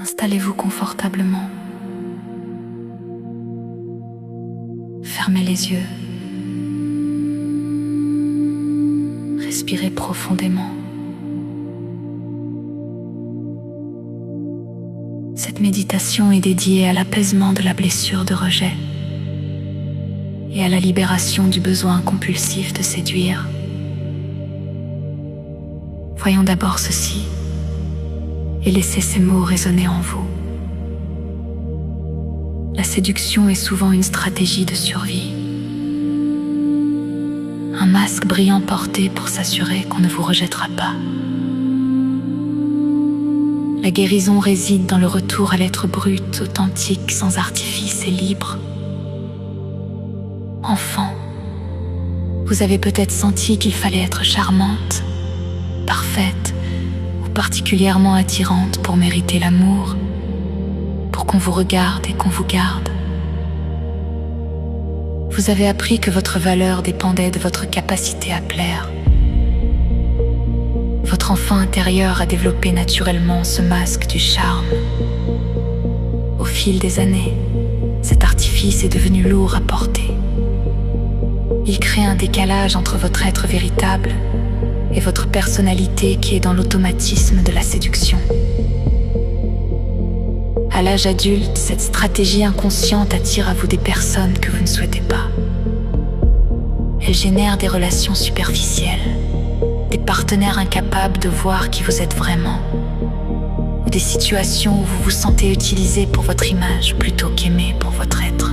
Installez-vous confortablement. Fermez les yeux. Respirez profondément. Cette méditation est dédiée à l'apaisement de la blessure de rejet et à la libération du besoin compulsif de séduire. Voyons d'abord ceci et laissez ces mots résonner en vous. La séduction est souvent une stratégie de survie. Un masque brillant porté pour s'assurer qu'on ne vous rejettera pas. La guérison réside dans le retour à l'être brut, authentique, sans artifice et libre. Enfant, vous avez peut-être senti qu'il fallait être charmante, parfaite ou particulièrement attirante pour mériter l'amour, pour qu'on vous regarde et qu'on vous garde. Vous avez appris que votre valeur dépendait de votre capacité à plaire. Votre enfant intérieur a développé naturellement ce masque du charme. Au fil des années, cet artifice est devenu lourd à porter. Il crée un décalage entre votre être véritable et votre personnalité qui est dans l'automatisme de la séduction. À l'âge adulte, cette stratégie inconsciente attire à vous des personnes que vous ne souhaitez pas. Elle génère des relations superficielles, des partenaires incapables de voir qui vous êtes vraiment, ou des situations où vous vous sentez utilisé pour votre image plutôt qu'aimé pour votre être.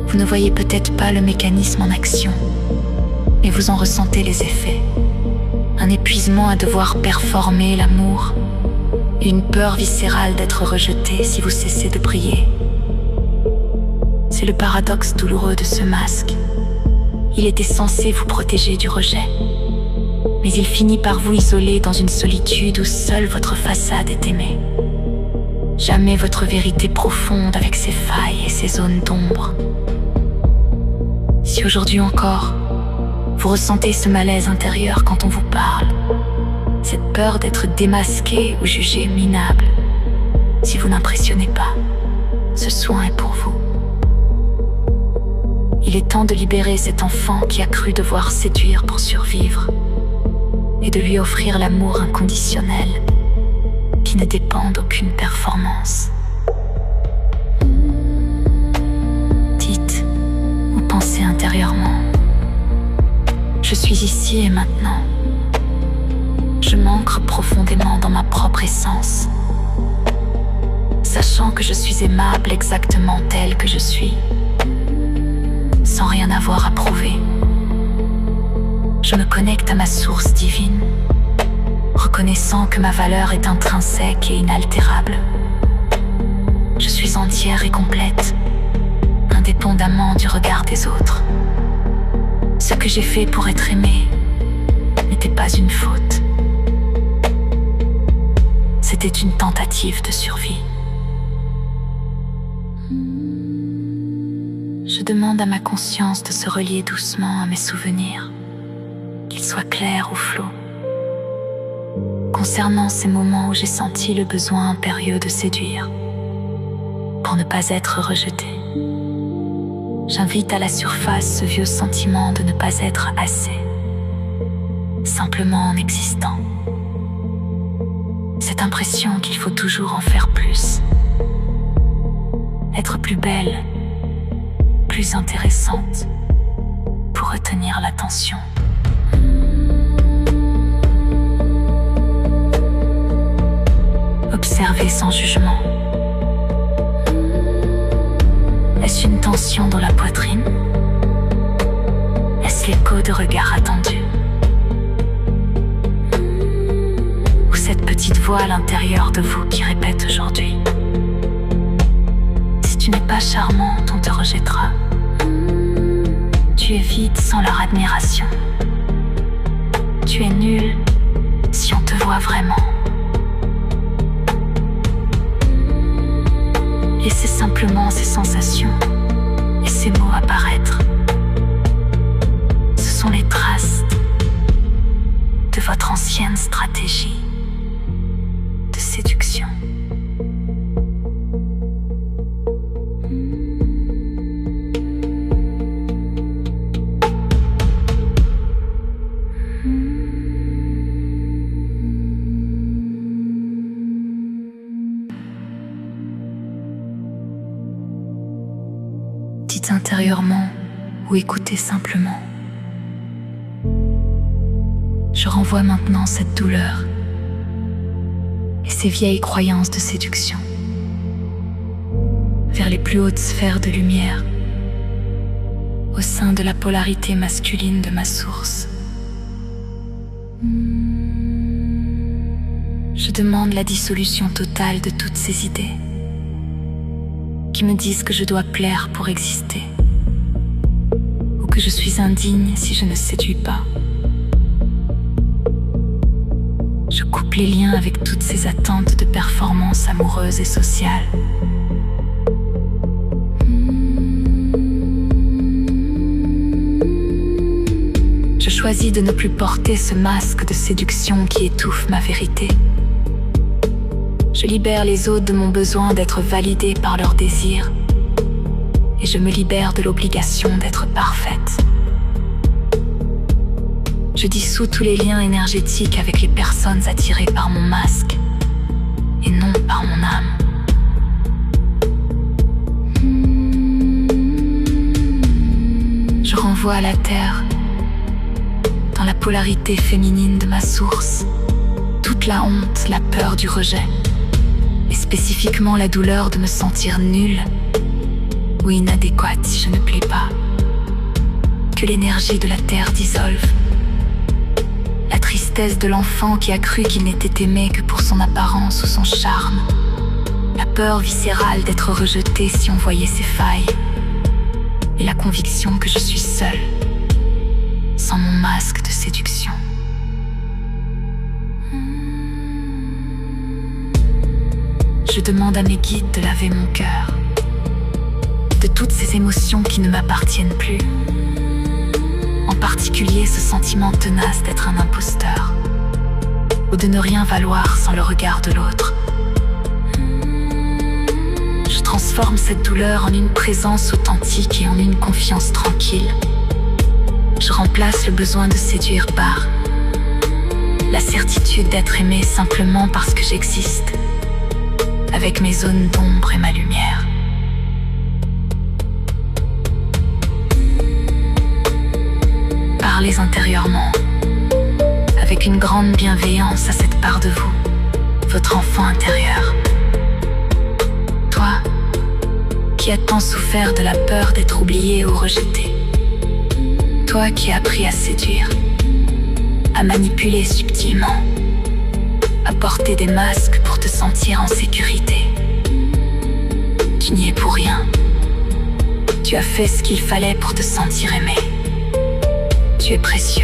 Vous ne voyez peut-être pas le mécanisme en action, mais vous en ressentez les effets. Un épuisement à devoir performer l'amour, et une peur viscérale d'être rejeté si vous cessez de briller. C'est le paradoxe douloureux de ce masque. Il était censé vous protéger du rejet, mais il finit par vous isoler dans une solitude où seule votre façade est aimée. Jamais votre vérité profonde avec ses failles et ses zones d'ombre. Si aujourd'hui encore, vous ressentez ce malaise intérieur quand on vous parle, cette peur d'être démasqué ou jugé minable, si vous n'impressionnez pas, ce soin est pour vous. Il est temps de libérer cet enfant qui a cru devoir séduire pour survivre et de lui offrir l'amour inconditionnel qui ne dépend d'aucune performance. Dites ou pensez intérieurement: je suis ici et maintenant. Je m'ancre profondément dans ma propre essence, sachant que je suis aimable exactement telle que je suis, sans rien avoir à prouver. Je me connecte à ma source divine, reconnaissant que ma valeur est intrinsèque et inaltérable. Je suis entière et complète, indépendamment du regard des autres. Ce que j'ai fait pour être aimée n'était pas une faute. C'était une tentative de survie. Je demande à ma conscience de se relier doucement à mes souvenirs, qu'ils soient clairs ou flous, concernant ces moments où j'ai senti le besoin impérieux de séduire, pour ne pas être rejetée. J'invite à la surface ce vieux sentiment de ne pas être assez, simplement en existant. Cette impression qu'il faut toujours en faire plus, être plus belle, plus intéressante, pour retenir l'attention. Observez sans jugement. Est-ce une tension dans la poitrine? Est-ce l'écho de regards attendus? Ou cette petite voix à l'intérieur de vous qui répète aujourd'hui: si tu n'es pas charmante, on te rejettera. Tu es vide sans leur admiration. Tu es nul si on te voit vraiment. Laissez simplement ces sensations et ces mots apparaître. Ce sont les traces de votre ancienne stratégie de séduction. Dites intérieurement ou écoutez simplement. Je renvoie maintenant cette douleur et ces vieilles croyances de séduction vers les plus hautes sphères de lumière, au sein de la polarité masculine de ma source. Je demande la dissolution totale de toutes ces idées qui me disent que je dois plaire pour exister, ou que je suis indigne si je ne séduis pas. Je coupe les liens avec toutes ces attentes de performance amoureuse et sociale. Je choisis de ne plus porter ce masque de séduction qui étouffe ma vérité. Je libère les autres de mon besoin d'être validés par leurs désirs, et je me libère de l'obligation d'être parfaite. Je dissous tous les liens énergétiques avec les personnes attirées par mon masque, et non par mon âme. Je renvoie à la terre, dans la polarité féminine de ma source, toute la honte, la peur du rejet, et spécifiquement la douleur de me sentir nulle ou inadéquate si je ne plais pas. Que l'énergie de la terre dissolve la tristesse de l'enfant qui a cru qu'il n'était aimé que pour son apparence ou son charme, la peur viscérale d'être rejeté si on voyait ses failles, et la conviction que je suis seule, sans mon masque de séduction. Je demande à mes guides de laver mon cœur de toutes ces émotions qui ne m'appartiennent plus, en particulier ce sentiment tenace d'être un imposteur, ou de ne rien valoir sans le regard de l'autre. Je transforme cette douleur en une présence authentique et en une confiance tranquille. Je remplace le besoin de séduire par la certitude d'être aimé simplement parce que j'existe, avec mes zones d'ombre et ma lumière. Parlez intérieurement, avec une grande bienveillance à cette part de vous, votre enfant intérieur. Toi, qui as tant souffert de la peur d'être oublié ou rejeté. Toi qui as appris à séduire, à manipuler subtilement, à porter des masques pour te sentir en sécurité. Tu n'y es pour rien. Tu as fait ce qu'il fallait pour te sentir aimé. Tu es précieux.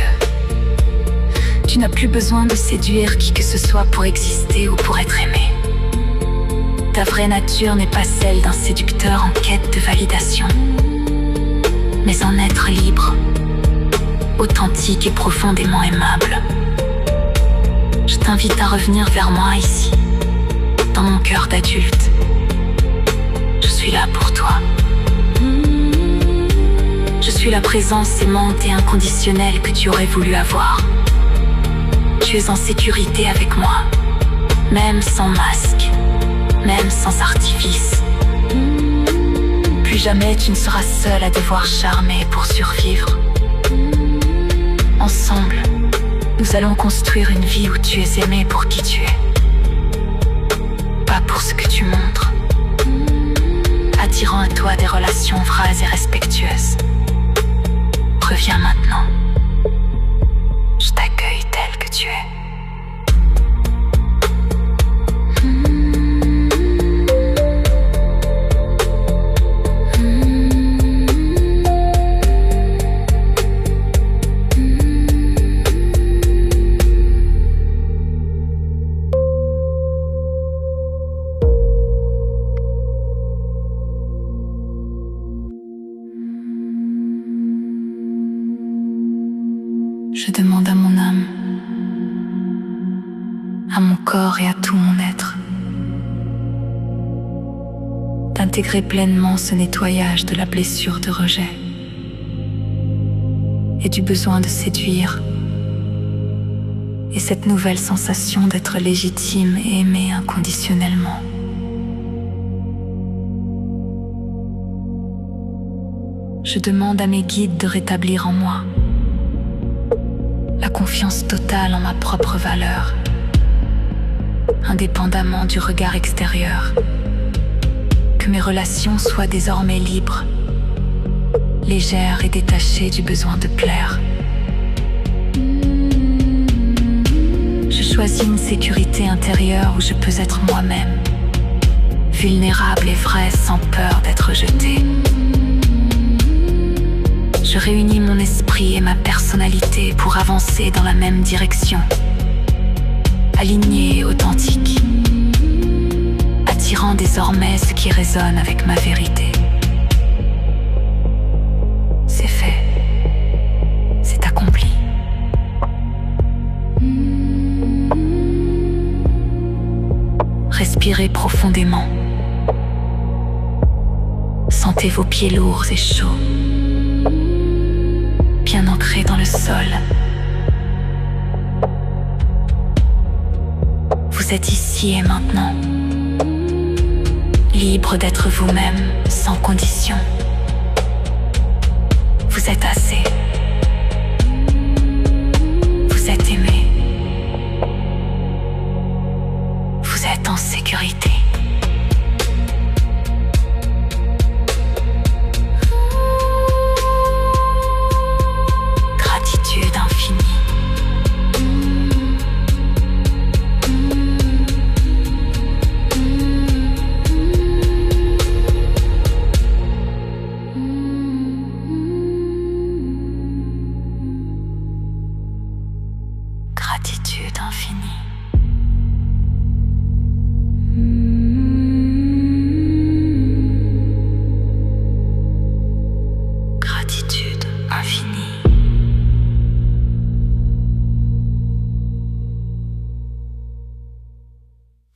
Tu n'as plus besoin de séduire qui que ce soit pour exister ou pour être aimé. Ta vraie nature n'est pas celle d'un séducteur en quête de validation, mais un être libre, authentique et profondément aimable. Je t'invite à revenir vers moi ici, dans mon cœur d'adulte. Je suis là pour toi. Je suis la présence aimante et inconditionnelle que tu aurais voulu avoir. Tu es en sécurité avec moi, même sans masque, même sans artifice. Plus jamais tu ne seras seule à devoir charmer pour survivre. Ensemble, nous allons construire une vie où tu es aimé pour qui tu es, pas pour ce que tu montres, attirant à toi des relations vraies et respectueuses. Reviens maintenant. Je t'accueille tel que tu es. Je demande à mon âme, à mon corps et à tout mon être d'intégrer pleinement ce nettoyage de la blessure de rejet et du besoin de séduire et cette nouvelle sensation d'être légitime et aimé inconditionnellement. Je demande à mes guides de rétablir en moi la confiance totale en ma propre valeur, indépendamment du regard extérieur. Que mes relations soient désormais libres, légères et détachées du besoin de plaire. Je choisis une sécurité intérieure où je peux être moi-même, vulnérable et vraie sans peur d'être jetée. Je réunis mon esprit et ma personnalité pour avancer dans la même direction, alignée et authentique, attirant désormais ce qui résonne avec ma vérité. C'est fait, c'est accompli. Respirez profondément. Sentez vos pieds lourds et chauds, bien ancrés dans le sol. Vous êtes ici et maintenant, libre d'être vous-même sans condition. Vous êtes assez. Vous êtes aimé. Vous êtes en sécurité. Gratitude infinie. Gratitude infinie. Gratitude infinie.